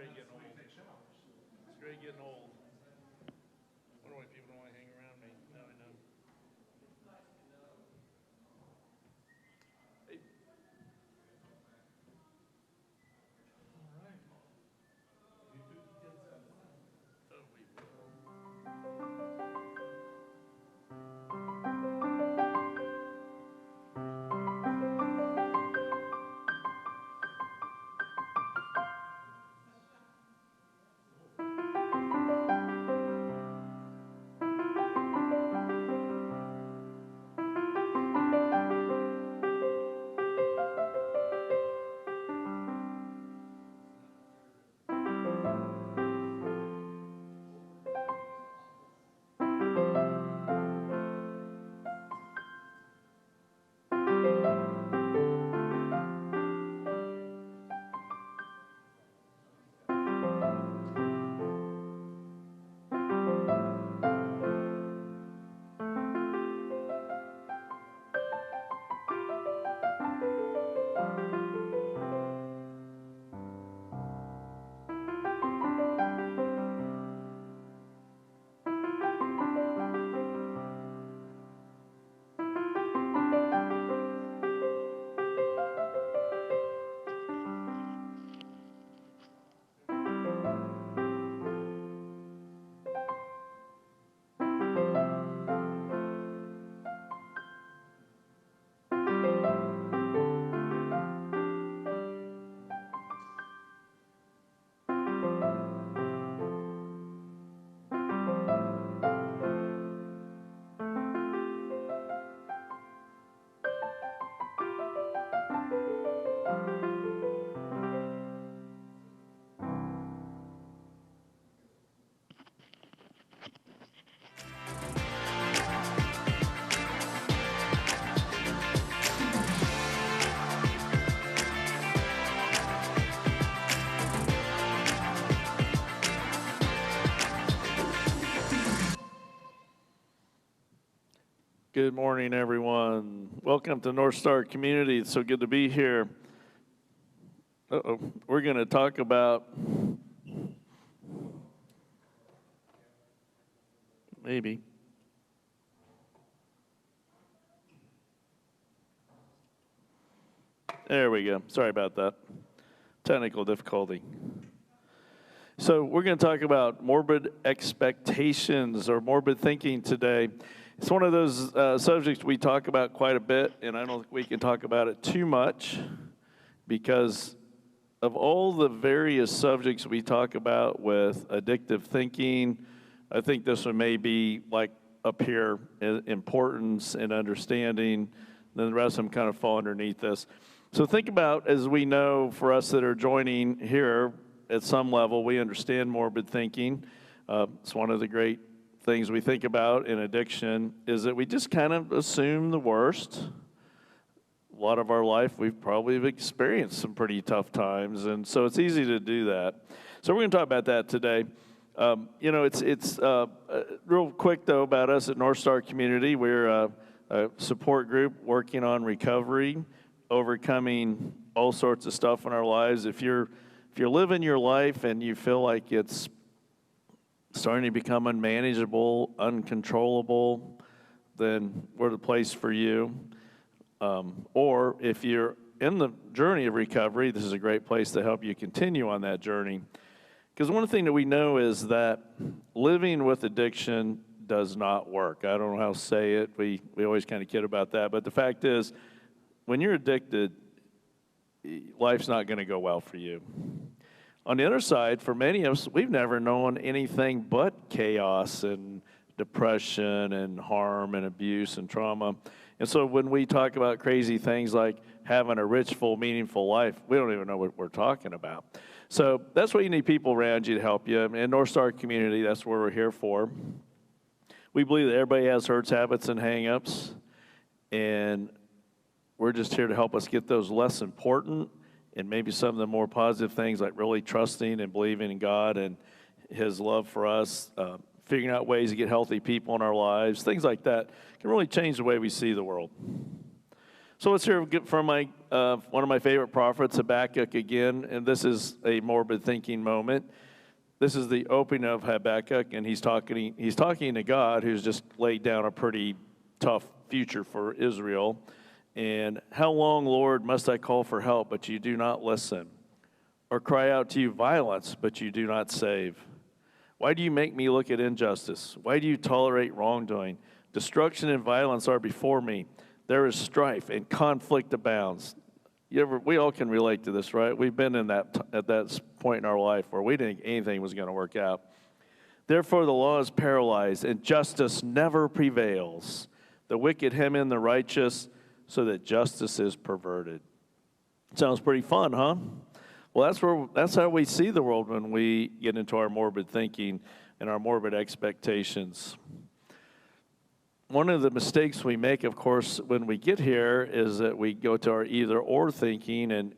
great getting old. It's great getting old. I wonder why people don't want to hang around me. Now I know. Hey. All right. You do the kids have fun. Oh, we will. Good morning, everyone. Welcome to NorthStar Community. It's so good to be here. We're going to talk about maybe. There we go. Sorry about that. Technical difficulty. So we're going to talk about morbid expectations or morbid thinking today. It's one of those subjects we talk about quite a bit, and I don't think we can talk about it too much because of all the various subjects we talk about with addictive thinking. I think this one may be like up here in importance and understanding, then the rest of them kind of fall underneath this. So think about, as we know, for us that are joining here at some level, we understand morbid thinking. It's one of the great things we think about in addiction is that we just kind of assume the worst. A lot of our life, we've probably experienced some pretty tough times, and so it's easy to do that. So we're going to talk about that today. It's real quick, though, about us at NorthStar Community. We're a support group working on recovery, overcoming all sorts of stuff in our lives. If you're living your life and you feel like it's starting to become unmanageable, uncontrollable, then we're the place for you. Or if you're in the journey of recovery, this is a great place to help you continue on that journey. Because one thing that we know is that living with addiction does not work. I don't know how to say it. We always kind of kid about that. But the fact is, when you're addicted, life's not going to go well for you. On the other side, for many of us, we've never known anything but chaos and depression and harm and abuse and trauma. And so when we talk about crazy things like having a rich, full, meaningful life, we don't even know what we're talking about. So that's why you need people around you to help you. And NorthStar Community, that's what we're here for. We believe that everybody has hurts, habits, and hang-ups. And we're just here to help us get those less important and maybe some of the more positive things like really trusting and believing in God and His love for us, figuring out ways to get healthy people in our lives, things like that can really change the way we see the world. So let's hear from one of my favorite prophets, Habakkuk again, and this is a morbid thinking moment. This is the opening of Habakkuk, and he's talking to God, who's just laid down a pretty tough future for Israel. And how long, Lord, must I call for help, but you do not listen? Or cry out to you violence, but you do not save? Why do you make me look at injustice? Why do you tolerate wrongdoing? Destruction and violence are before me. There is strife and conflict abounds. We all can relate to this, right? We've been at that point in our life where we didn't think anything was going to work out. Therefore, the law is paralyzed, and justice never prevails. The wicked hem in the righteous, so that justice is perverted. Sounds pretty fun, huh? Well, that's how we see the world when we get into our morbid thinking and our morbid expectations. One of the mistakes we make, of course, when we get here is that we go to our either-or thinking, and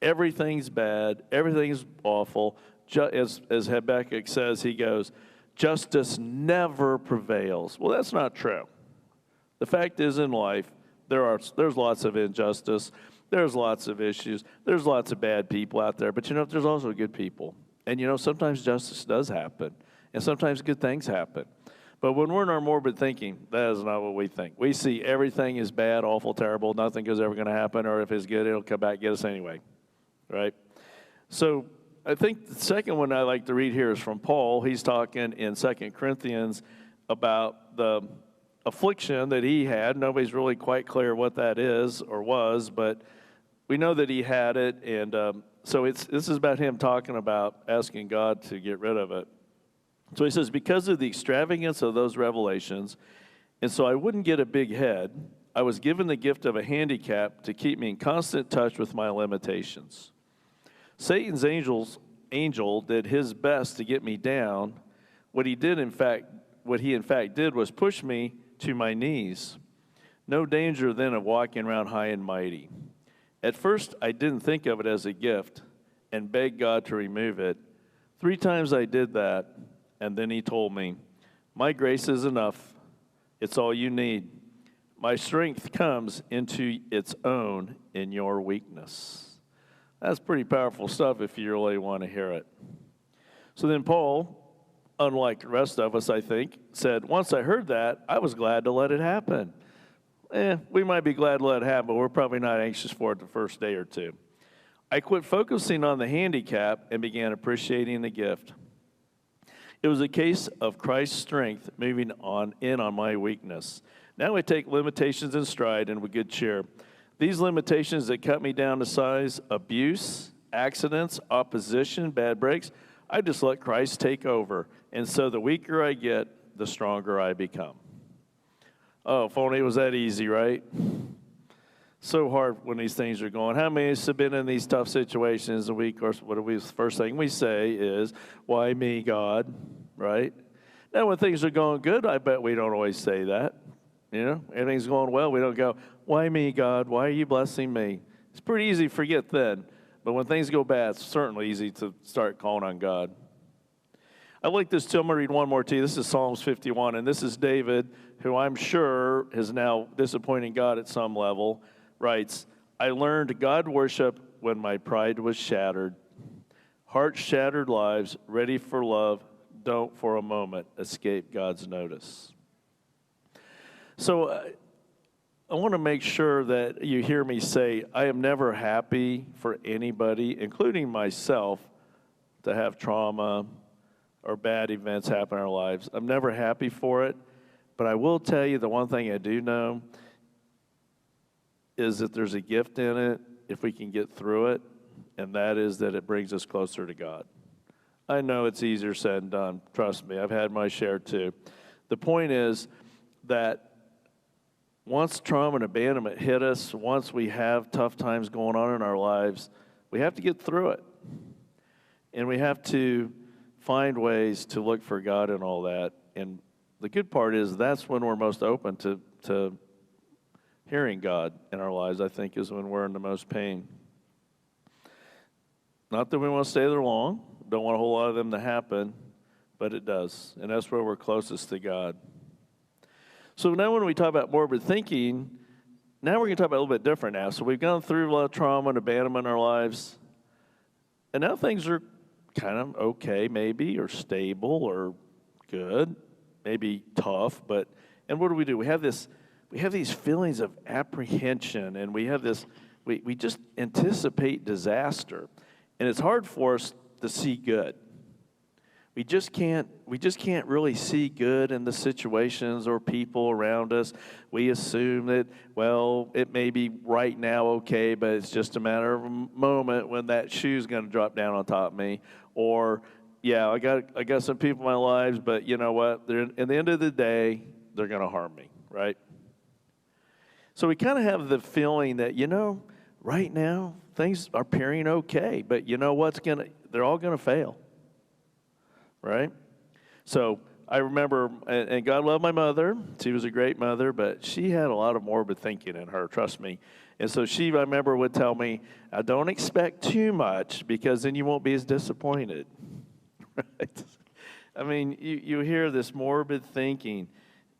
everything's bad, everything's awful. As Habakkuk says, he goes, justice never prevails. Well, that's not true. The fact is, in life, there's lots of injustice, there's lots of issues, there's lots of bad people out there, but there's also good people. And sometimes justice does happen, and sometimes good things happen. But when we're in our morbid thinking, that is not what we think. We see everything is bad, awful, terrible, nothing is ever going to happen, or if it's good, it'll come back and get us anyway, right? So I think the second one I like to read here is from Paul. He's talking in 2 Corinthians about the affliction that he had. Nobody's really quite clear what that is or was, but we know that he had it, and so this is about him talking about asking God to get rid of it. So he says, because of the extravagance of those revelations, and so I wouldn't get a big head, I was given the gift of a handicap to keep me in constant touch with my limitations. Satan's angel did his best to get me down. What he in fact did was push me to my knees. No danger then of walking around high and mighty. At first, I didn't think of it as a gift and begged God to remove it. 3 times I did that. And then he told me, my grace is enough. It's all you need. My strength comes into its own in your weakness. That's pretty powerful stuff if you really want to hear it. So then Paul, unlike the rest of us, I think, said, once I heard that, I was glad to let it happen. We might be glad to let it happen, but we're probably not anxious for it the first day or two. I quit focusing on the handicap and began appreciating the gift. It was a case of Christ's strength moving on my weakness. Now I take limitations in stride and with good cheer. These limitations that cut me down to size, abuse, accidents, opposition, bad breaks, I just let Christ take over. And so the weaker I get, the stronger I become. Oh, if only it was that easy, right? So hard when these things are going. How many of us have been in these tough situations a week? Or the first thing we say is, why me, God, right? Now, when things are going good, I bet we don't always say that. Everything's going well, we don't go, why me, God? Why are you blessing me? It's pretty easy to forget then. But when things go bad, it's certainly easy to start calling on God. I like this too. I'm going to read one more to you. This is Psalms 51, and this is David, who I'm sure is now disappointing God at some level, writes, I learned God worship when my pride was shattered. Heart-shattered lives, ready for love, don't for a moment escape God's notice. So I want to make sure that you hear me say, I am never happy for anybody, including myself, to have trauma or bad events happen in our lives. I'm never happy for it, but I will tell you the one thing I do know is that there's a gift in it if we can get through it, and that is that it brings us closer to God. I know it's easier said than done. Trust me, I've had my share too. The point is that once trauma and abandonment hit us, once we have tough times going on in our lives, we have to get through it. And we have to find ways to look for God and all that. And the good part is that's when we're most open to hearing God in our lives, I think, is when we're in the most pain. Not that we want to stay there long. Don't want a whole lot of them to happen, but it does. And that's where we're closest to God. So now when we talk about morbid thinking, now we're going to talk about a little bit different now. So we've gone through a lot of trauma and abandonment in our lives, and now things are kind of okay, maybe, or stable, or good, maybe tough. And what do? We have these feelings of apprehension, and we have this. We just anticipate disaster, and it's hard for us to see good. We just can't really see good in the situations or people around us. We assume that, well, it may be right now okay, but it's just a matter of a moment when that shoe's going to drop down on top of me. Or, yeah, I got some people in my lives, but you know what? At the end of the day, they're going to harm me, right? So we kind of have the feeling that, right now things are appearing okay, but you know what's they're all going to fail. Right? So I remember, and God loved my mother. She was a great mother, but she had a lot of morbid thinking in her, trust me. And so I remember, would tell me, I don't expect too much because then you won't be as disappointed. Right? I mean, you hear this morbid thinking.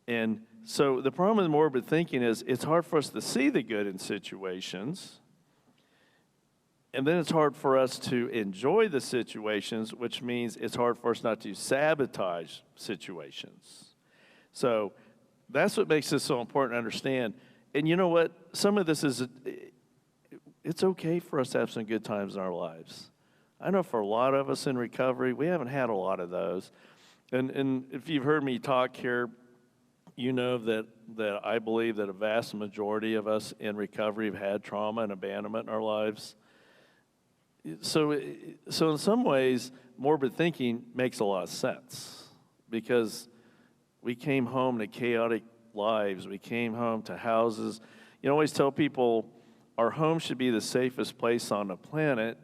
And so the problem with morbid thinking is it's hard for us to see the good in situations. And then it's hard for us to enjoy the situations, which means it's hard for us not to sabotage situations. So that's what makes this so important to understand. And you know what? Some of this it's okay for us to have some good times in our lives. I know for a lot of us in recovery, we haven't had a lot of those. And if you've heard me talk here, you know that I believe that a vast majority of us in recovery have had trauma and abandonment in our lives. So in some ways, morbid thinking makes a lot of sense because we came home to chaotic lives. We came home to houses. I always tell people our home should be the safest place on the planet,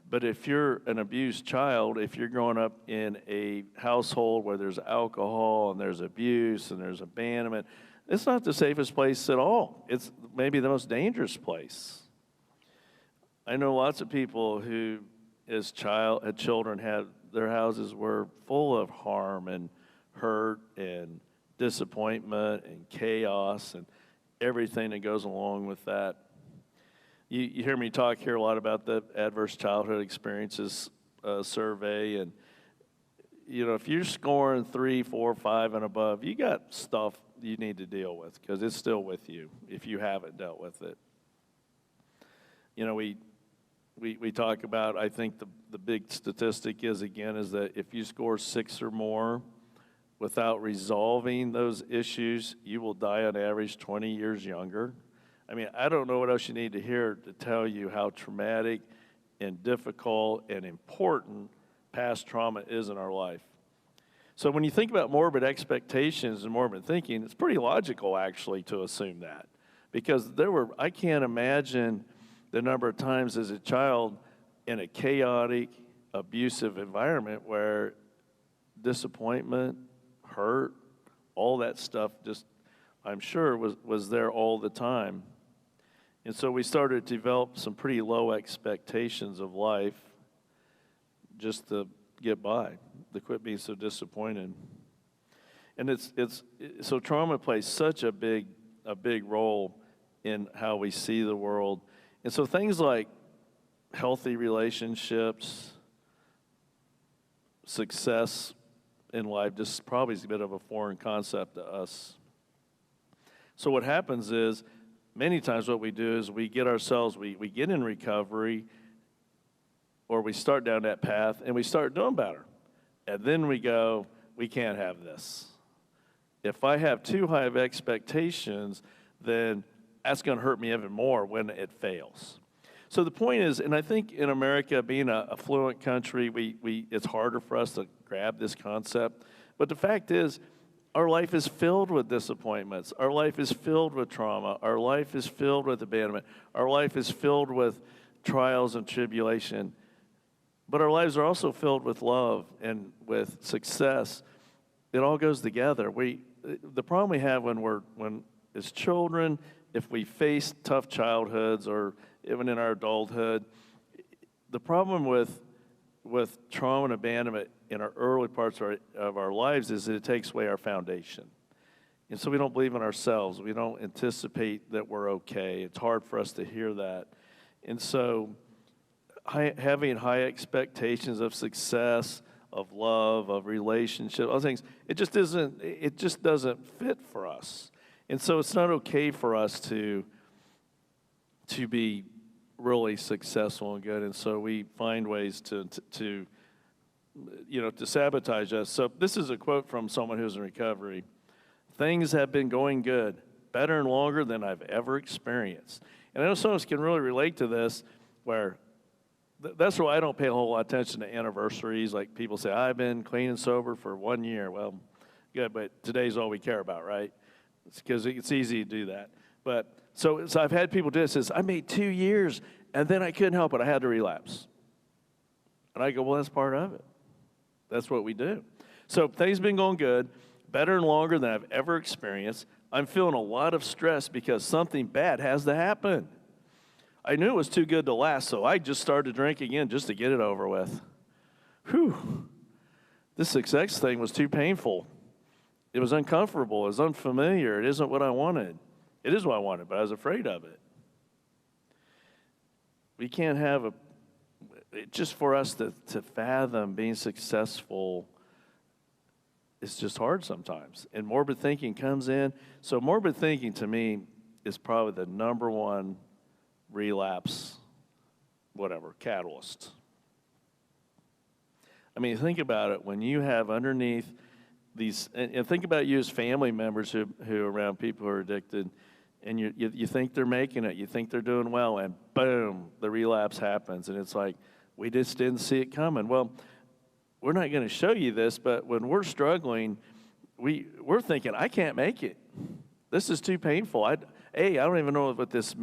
but if you're an abused child, if you're growing up in a household where there's alcohol and there's abuse and there's abandonment, it's not the safest place at all. It's maybe the most dangerous place. I know lots of people who, as children, had their houses were full of harm and hurt and disappointment and chaos and everything that goes along with that. You hear me talk here a lot about the Adverse Childhood Experiences survey, and if you're scoring 3, 4, 5, and above, you got stuff you need to deal with because it's still with you if you haven't dealt with it. We talk about, I think the big statistic is that if you score 6 or more without resolving those issues, you will die on average 20 years younger. I mean, I don't know what else you need to hear to tell you how traumatic and difficult and important past trauma is in our life. So when you think about morbid expectations and morbid thinking, it's pretty logical actually to assume that. Because I can't imagine the number of times as a child in a chaotic, abusive environment where disappointment, hurt, all that stuff just, I'm sure, was there all the time. And so we started to develop some pretty low expectations of life just to get by, to quit being so disappointed. And so trauma plays such a big role in how we see the world. And so things like healthy relationships, success in life, just probably is a bit of a foreign concept to us. So what happens is, many times what we do is we get in recovery, or we start down that path, and we start doing better. And then we go, we can't have this. If I have too high of expectations, then that's going to hurt me even more when it fails. So the point is, and I think in America, being a affluent country, it's harder for us to grab this concept. But the fact is, our life is filled with disappointments. Our life is filled with trauma. Our life is filled with abandonment. Our life is filled with trials and tribulation. But our lives are also filled with love and with success. It all goes together. The problem we have when as children, if we face tough childhoods or even in our adulthood, the problem with trauma and abandonment in our early parts of our lives is that it takes away our foundation. And so we don't believe in ourselves. We don't anticipate that we're okay. It's hard for us to hear that. And so having high expectations of success, of love, of relationship, other things, it just doesn't fit for us. And so it's not okay for us to be really successful and good. And so we find ways to sabotage us. So this is a quote from someone who's in recovery. Things have been going good, better and longer than I've ever experienced. And I know some of us can really relate to this, where that's why I don't pay a whole lot of attention to anniversaries. Like people say, I've been clean and sober for 1 year. Well, good, but today's all we care about, right? It's because it's easy to do that. But so I've had people do this. Says, I made 2 years, and then I couldn't help it. I had to relapse. And I go, well, that's part of it. That's what we do. So things have been going good, better and longer than I've ever experienced. I'm feeling a lot of stress because something bad has to happen. I knew it was too good to last, so I just started drinking again just to get it over with. Whew. This success thing was too painful. It was uncomfortable. It was unfamiliar. It isn't what I wanted. It is what I wanted, but I was afraid of it. We can't have just for us to fathom being successful, it's just hard sometimes. And morbid thinking comes in. So morbid thinking, to me, is probably the number one relapse, catalyst. I mean, think about it. When you have underneath these, and think about you as family members who are around people who are addicted, and you think they're making it, you think they're doing well, and boom, the relapse happens. And it's like, we just didn't see it coming. Well, we're not going to show you this, but when we're struggling, we're thinking, I can't make it. This is too painful. I don't even know what this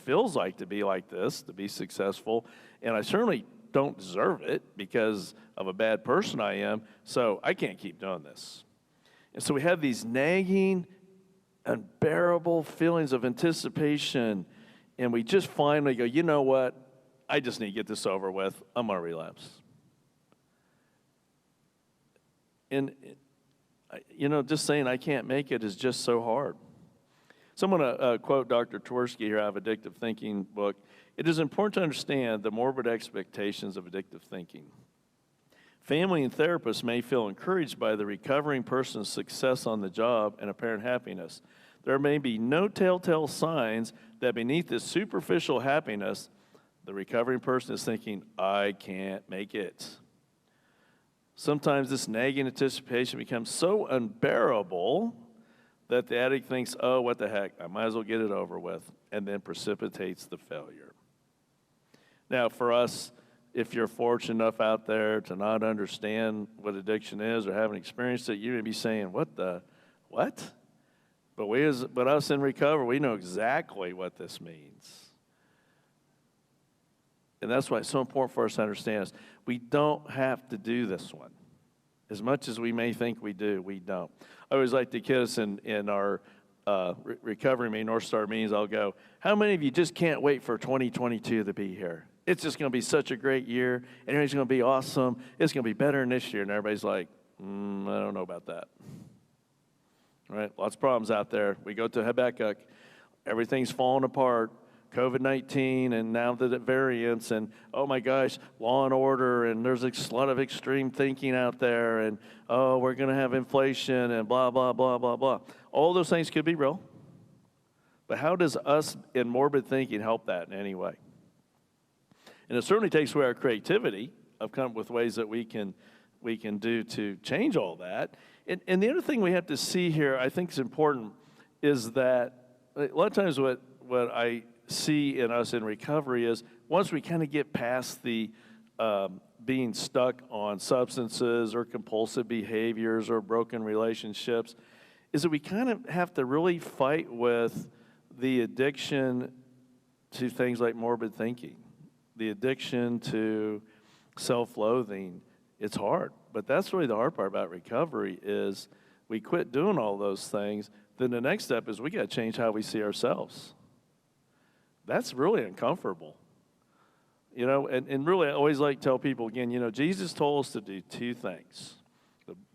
feels like to be like this, to be successful. And I certainly don't deserve it because of a bad person I am, so I can't keep doing this. And so we have these nagging, unbearable feelings of anticipation, and we just finally go, you know what? I just need to get this over with. I'm going to relapse. And, just saying I can't make it is just so hard. So I'm going to quote Dr. Tversky here out of Addictive Thinking book. It is important to understand the morbid expectations of addictive thinking. Family and therapists may feel encouraged by the recovering person's success on the job and apparent happiness. There may be no telltale signs that beneath this superficial happiness, the recovering person is thinking, I can't make it. Sometimes this nagging anticipation becomes so unbearable that the addict thinks, oh, what the heck, I might as well get it over with, and then precipitates the failure. Now, for us, if you're fortunate enough out there to not understand what addiction is or haven't experienced it, you may be saying, what? But us in recovery, we know exactly what this means. And that's why it's so important for us to understand this. We don't have to do this one. As much as we may think we do, we don't. I always like to kid us in our recovery meeting, NorthStar meetings, I'll go, how many of you just can't wait for 2022 to be here? It's just going to be such a great year, and everything's going to be awesome. It's going to be better than this year. And everybody's like, I don't know about that. Right? Lots of problems out there. We go to Habakkuk. Everything's falling apart. COVID-19 and now the variants and, oh my gosh, law and order, and there's a lot of extreme thinking out there, and, oh, we're going to have inflation and blah, blah, blah, blah, blah. All those things could be real. But how does us in morbid thinking help that in any way? And it certainly takes away our creativity of coming up with ways that we can do to change all that. And the other thing we have to see here, I think is important, is that a lot of times what I see in us in recovery is once we kind of get past the being stuck on substances or compulsive behaviors or broken relationships, is that we kind of have to really fight with the addiction to things like morbid thinking, the addiction to self-loathing. It's hard, but that's really the hard part about recovery is we quit doing all those things. Then the next step is we got to change how we see ourselves. That's really uncomfortable. And really I always like to tell people again, Jesus told us to do two things.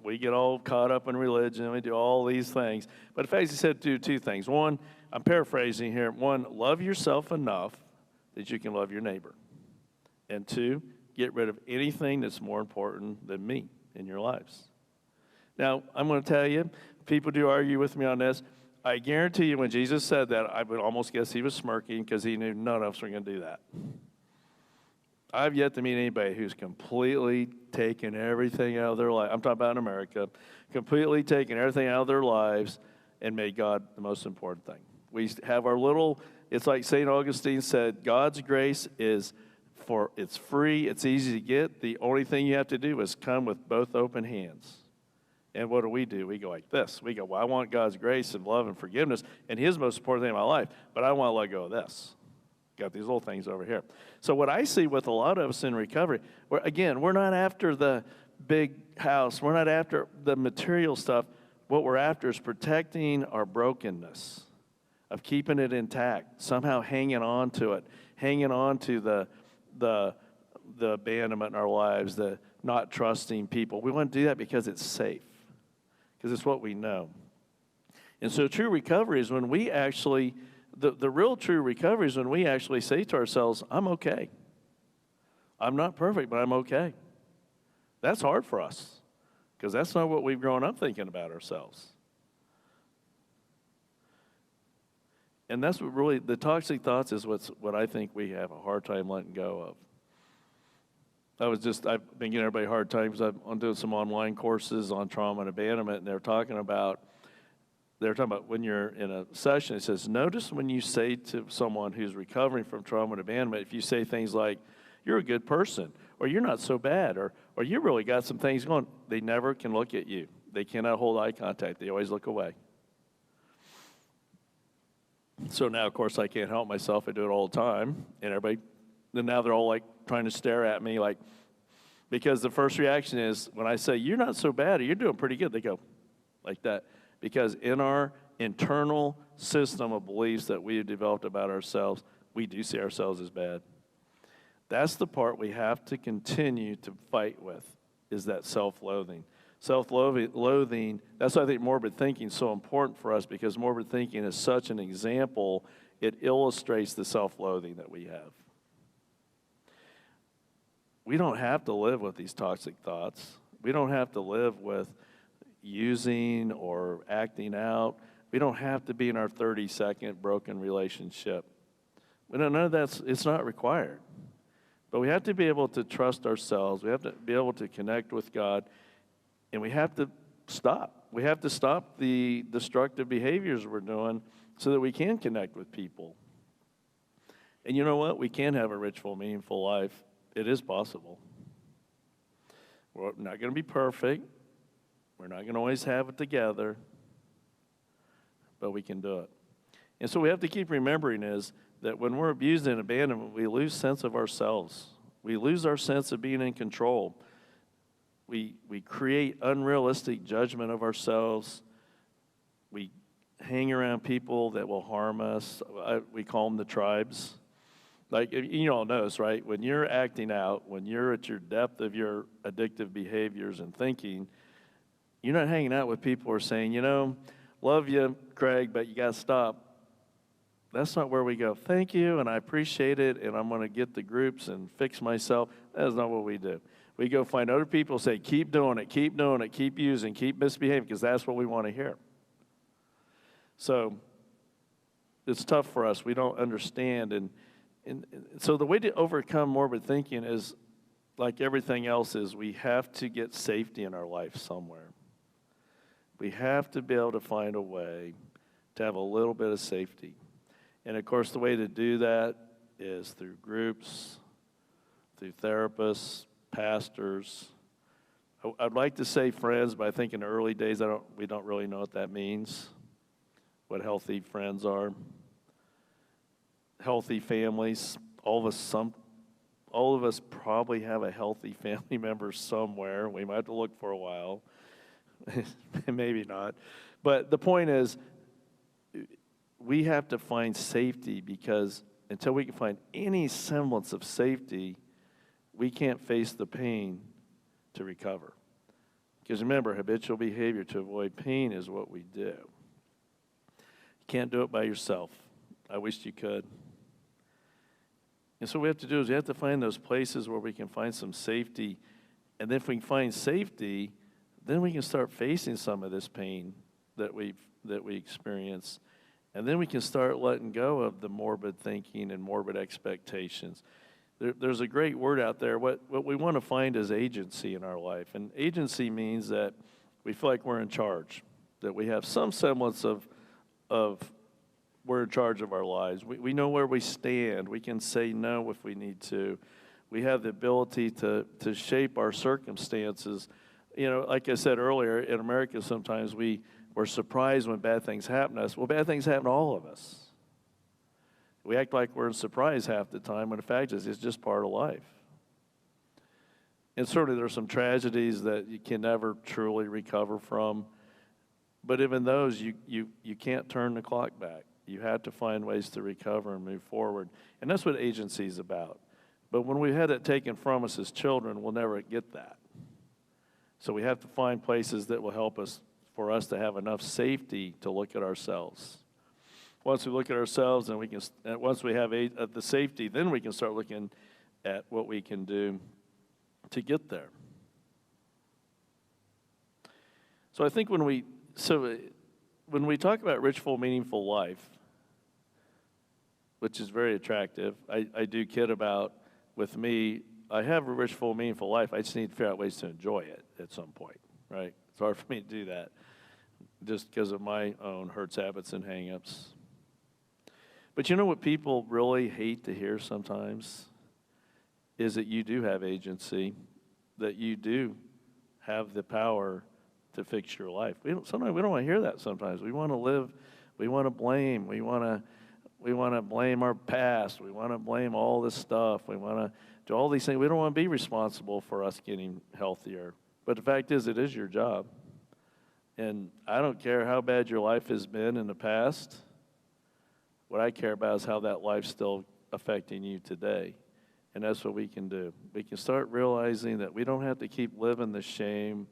We get all caught up in religion. We do all these things. But in fact, he said do two things. One, I'm paraphrasing here. One, love yourself enough that you can love your neighbor. And two, get rid of anything that's more important than me in your lives. Now, I'm going to tell you, people do argue with me on this. I guarantee you when Jesus said that, I would almost guess he was smirking because he knew none of us were going to do that. I've yet to meet anybody who's completely taken everything out of their life. I'm talking about in America, completely taken everything out of their lives and made God the most important thing. We have our little, it's like St. Augustine said, God's grace is it's free, it's easy to get. The only thing you have to do is come with both open hands. And what do? We go like this. We go, well, I want God's grace and love and forgiveness and his most important thing in my life, but I want to let go of this. Got these little things over here. So what I see with a lot of us in recovery, we're not after the big house. We're not after the material stuff. What we're after is protecting our brokenness, of keeping it intact, somehow hanging on to it, hanging on to the abandonment in our lives, the not trusting people. We want to do that because it's safe, because it's what we know. And so true recovery is when we actually, the real true recovery is when we actually say to ourselves, I'm okay. I'm not perfect, but I'm okay. That's hard for us, because that's not what we've grown up thinking about ourselves. And that's what really, the toxic thoughts is what I think we have a hard time letting go of. I've been giving everybody a hard time because I'm doing some online courses on trauma and abandonment, and they're talking about when you're in a session, it says, notice when you say to someone who's recovering from trauma and abandonment, if you say things like, you're a good person, or you're not so bad, or you really got some things going, they never can look at you. They cannot hold eye contact. They always look away. So now, of course, I can't help myself. I do it all the time. And now they're all like trying to stare at me, like, because the first reaction is when I say, you're not so bad, or you're doing pretty good, they go like that. Because in our internal system of beliefs that we have developed about ourselves, we do see ourselves as bad. That's the part we have to continue to fight with, is that self-loathing. Self-loathing, that's why I think morbid thinking is so important for us, because morbid thinking is such an example. It illustrates the self-loathing that we have. We don't have to live with these toxic thoughts. We don't have to live with using or acting out. We don't have to be in our 30-second broken relationship. None of that's, it's not required. But we have to be able to trust ourselves. We have to be able to connect with God. And we have to stop. We have to stop the destructive behaviors we're doing so that we can connect with people. And you know what? We can have a rich, full, meaningful life. It is possible. We're not going to be perfect. We're not going to always have it together. But we can do it. And so we have to keep remembering is that when we're abused and abandoned, we lose sense of ourselves. We lose our sense of being in control. We create unrealistic judgment of ourselves. We hang around people that will harm us. We call them the tribes. Like, you all know this, right? When you're acting out, when you're at your depth of your addictive behaviors and thinking, you're not hanging out with people who are saying, love you, Craig, but you got to stop. That's not where we go. Thank you, and I appreciate it, and I'm going to get the groups and fix myself. That is not what we do. We go find other people, say, keep doing it, keep using, keep misbehaving, because that's what we want to hear. So it's tough for us. We don't understand. And so the way to overcome morbid thinking is, like everything else, is we have to get safety in our life somewhere. We have to be able to find a way to have a little bit of safety. And, of course, the way to do that is through groups, through therapists, pastors. I'd like to say friends, but I think in the early days we don't really know what that means, what healthy friends are. Healthy families. All of us probably have a healthy family member somewhere. We might have to look for a while. Maybe not. But the point is, we have to find safety, because until we can find any semblance of safety, we can't face the pain to recover. Because remember, habitual behavior to avoid pain is what we do. You can't do it by yourself. I wish you could. And so what we have to do is we have to find those places where we can find some safety. And then if we can find safety, then we can start facing some of this pain that we experience. And then we can start letting go of the morbid thinking and morbid expectations. There's a great word out there. What we want to find is agency in our life. And agency means that we feel like we're in charge, that we have some semblance of we're in charge of our lives. We know where we stand. We can say no if we need to. We have the ability to shape our circumstances. You know, like I said earlier, in America sometimes we're surprised when bad things happen to us. Well, bad things happen to all of us. We act like we're in surprise half the time, when the fact is it's just part of life. And certainly there are some tragedies that you can never truly recover from. But even those, you can't turn the clock back. You have to find ways to recover and move forward. And that's what agency is about. But when we had it taken from us as children, we'll never get that. So we have to find places that will help us, for us to have enough safety to look at ourselves. Once we look at ourselves and once we have the safety, then we can start looking at what we can do to get there. So I think when we talk about rich, full, meaningful life, which is very attractive, I do kid about, with me, I have a rich, full, meaningful life. I just need to figure out ways to enjoy it at some point, right? It's hard for me to do that just because of my own hurts, habits, and hang-ups. But you know what people really hate to hear sometimes is that you do have agency, that you do have the power to fix your life. Sometimes we don't want to hear that sometimes. We want to live, we want to blame, we want to blame our past, we want to blame all this stuff, we want to do all these things. We don't want to be responsible for us getting healthier. But the fact is, it is your job. And I don't care how bad your life has been in the past. What I care about is how that life's still affecting you today. And that's what we can do. We can start realizing that we don't have to keep living the shame,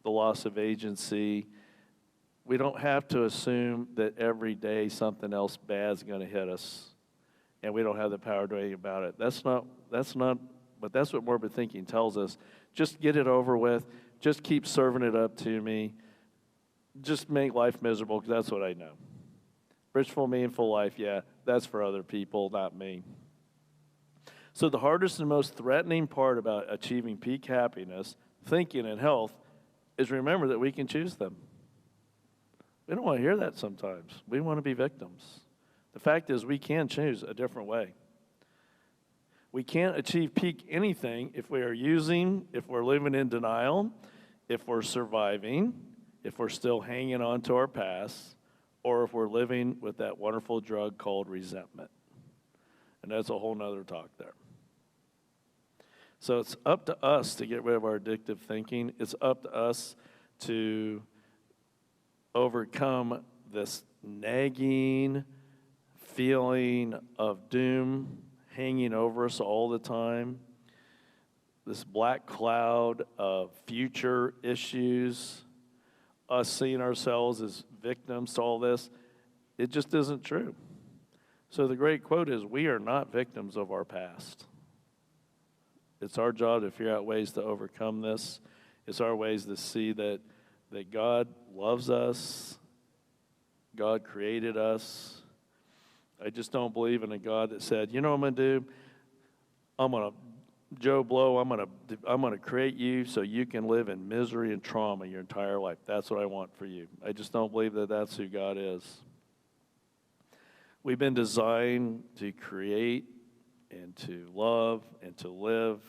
the loss of agency. We don't have to assume that every day something else bad's going to hit us, and we don't have the power to do anything about it. But that's what morbid thinking tells us. Just get it over with. Just keep serving it up to me. Just make life miserable, because that's what I know. Rich, full, meaningful life, yeah, that's for other people, not me. So the hardest and most threatening part about achieving peak happiness, thinking, and health is remember that we can choose them. We don't want to hear that sometimes. We want to be victims. The fact is we can choose a different way. We can't achieve peak anything if we're living in denial, if we're surviving, if we're still hanging on to our past, or if we're living with that wonderful drug called resentment. And that's a whole nother talk there. So it's up to us to get rid of our addictive thinking. It's up to us to overcome this nagging feeling of doom hanging over us all the time, this black cloud of future issues, us seeing ourselves as victims to all this. It just isn't true. So the great quote is, we are not victims of our past. It's our job to figure out ways to overcome this. It's our ways to see that God loves us. God created us. I just don't believe in a God that said, you know what I'm going to do? I'm going to Joe Blow, I'm going to create you so you can live in misery and trauma your entire life. That's what I want for you. I just don't believe that that's who God is. We've been designed to create and to love and to live,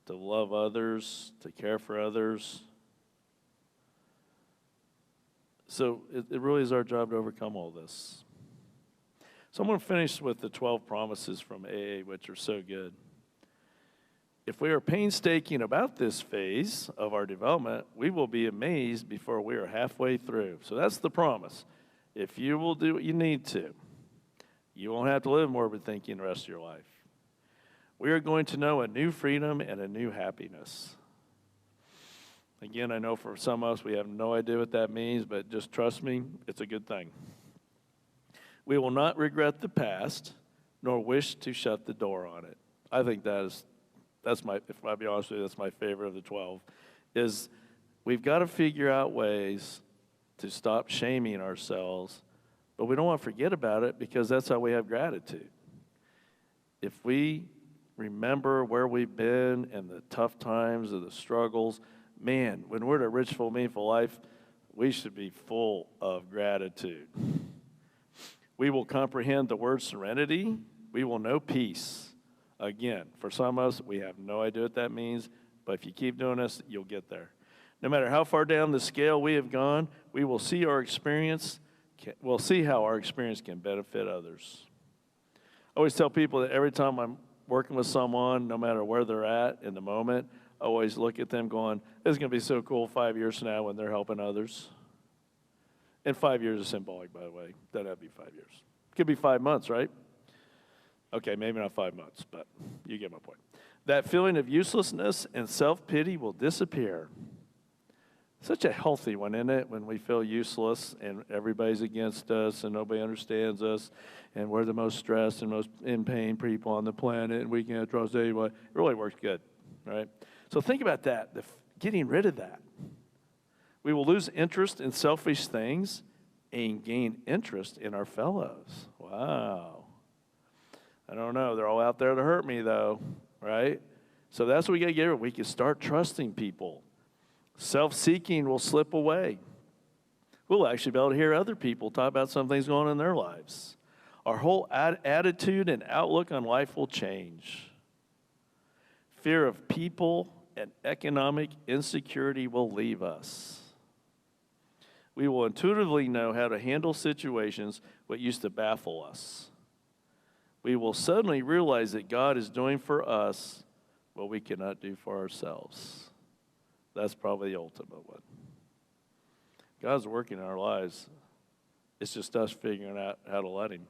to love others, to care for others. So it really is our job to overcome all this. So I'm going to finish with the 12 promises from AA, which are so good. If we are painstaking about this phase of our development, we will be amazed before we are halfway through. So that's the promise. If you will do what you need to, you won't have to live morbid thinking the rest of your life. We are going to know a new freedom and a new happiness. Again, I know for some of us, we have no idea what that means, but just trust me, it's a good thing. We will not regret the past, nor wish to shut the door on it. I think that's my, if I'll be honest with you, that's my favorite of the 12, is we've got to figure out ways to stop shaming ourselves, but we don't want to forget about it because that's how we have gratitude. If we remember where we've been and the tough times or the struggles, man, when we're at a rich, full, meaningful life, we should be full of gratitude. We will comprehend the word serenity. We will know peace. Again, for some of us, we have no idea what that means, but if you keep doing this, you'll get there. No matter how far down the scale we have gone, we will see how our experience can benefit others. I always tell people that every time I'm working with someone, no matter where they're at in the moment, I always look at them going, this is going to be so cool 5 years from now when they're helping others. And 5 years is symbolic, by the way. Doesn't have to be 5 years. It could be 5 months, right? Okay, maybe not 5 months, but you get my point. That feeling of uselessness and self-pity will disappear. Such a healthy one, isn't it, when we feel useless and everybody's against us and nobody understands us and we're the most stressed and most in pain people on the planet and we can't trust anyone. It really works good, right? So think about that, getting rid of that. We will lose interest in selfish things and gain interest in our fellows. Wow. I don't know. They're all out there to hurt me, though, right? So that's what we got to get rid of. We can start trusting people. Self-seeking will slip away. We'll actually be able to hear other people talk about some things going on in their lives. Our whole attitude and outlook on life will change. Fear of people and economic insecurity will leave us. We will intuitively know how to handle situations what used to baffle us. We will suddenly realize that God is doing for us what we cannot do for ourselves. That's probably the ultimate one. God's working in our lives. It's just us figuring out how to let Him.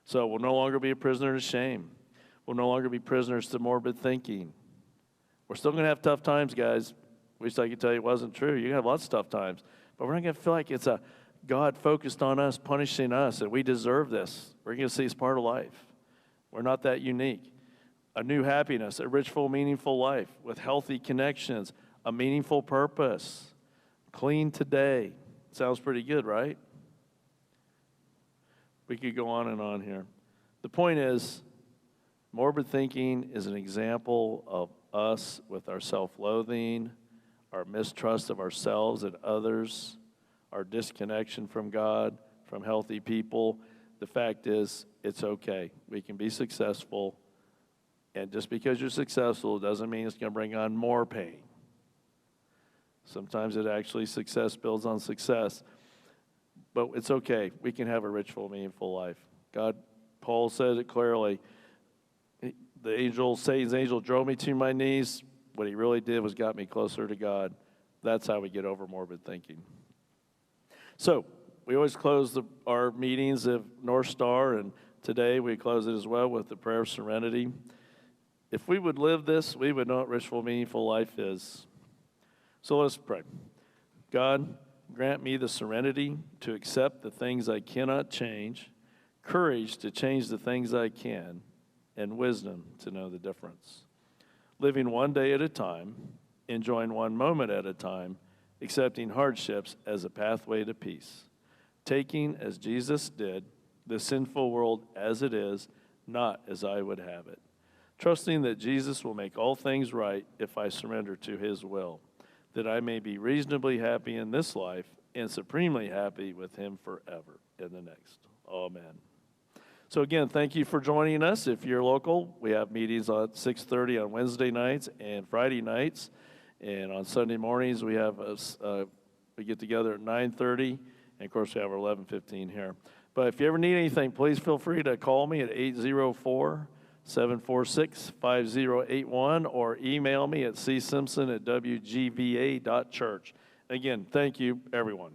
So we'll no longer be a prisoner to shame. We'll no longer be prisoners to morbid thinking. We're still going to have tough times, guys. Wish I could tell you it wasn't true. You're going to have lots of tough times. But we're not going to feel like it's a God focused on us, punishing us, and we deserve this. We're going to see it's part of life. We're not that unique. A new happiness, a rich, full, meaningful life with healthy connections, a meaningful purpose, clean today. Sounds pretty good, right? We could go on and on here. The point is, morbid thinking is an example of us with our self-loathing, our mistrust of ourselves and others, our disconnection from God, from healthy people. The fact is, it's okay. We can be successful, and just because you're successful doesn't mean it's going to bring on more pain. Sometimes success builds on success, but it's okay. We can have a rich, full, meaningful life. Paul says it clearly. Satan's angel drove me to my knees. What he really did was got me closer to God. That's how we get over morbid thinking. So we always close our meetings of NorthStar, and today we close it as well with the prayer of serenity. If we would live this, we would know what rich, full, meaningful life is. So let's pray. God, grant me the serenity to accept the things I cannot change, courage to change the things I can, and wisdom to know the difference. Living one day at a time, enjoying one moment at a time, accepting hardships as a pathway to peace, taking, as Jesus did, the sinful world as it is, not as I would have it, trusting that Jesus will make all things right if I surrender to His will, that I may be reasonably happy in this life and supremely happy with Him forever in the next. Amen. So again, thank you for joining us. If you're local, we have meetings at 6:30 on Wednesday nights and Friday nights. And on Sunday mornings, we get together at 9:30. And, of course, we have our 11:15 here. But if you ever need anything, please feel free to call me at 804-746-5081 or email me at csimpson@wgva.church. Again, thank you, everyone.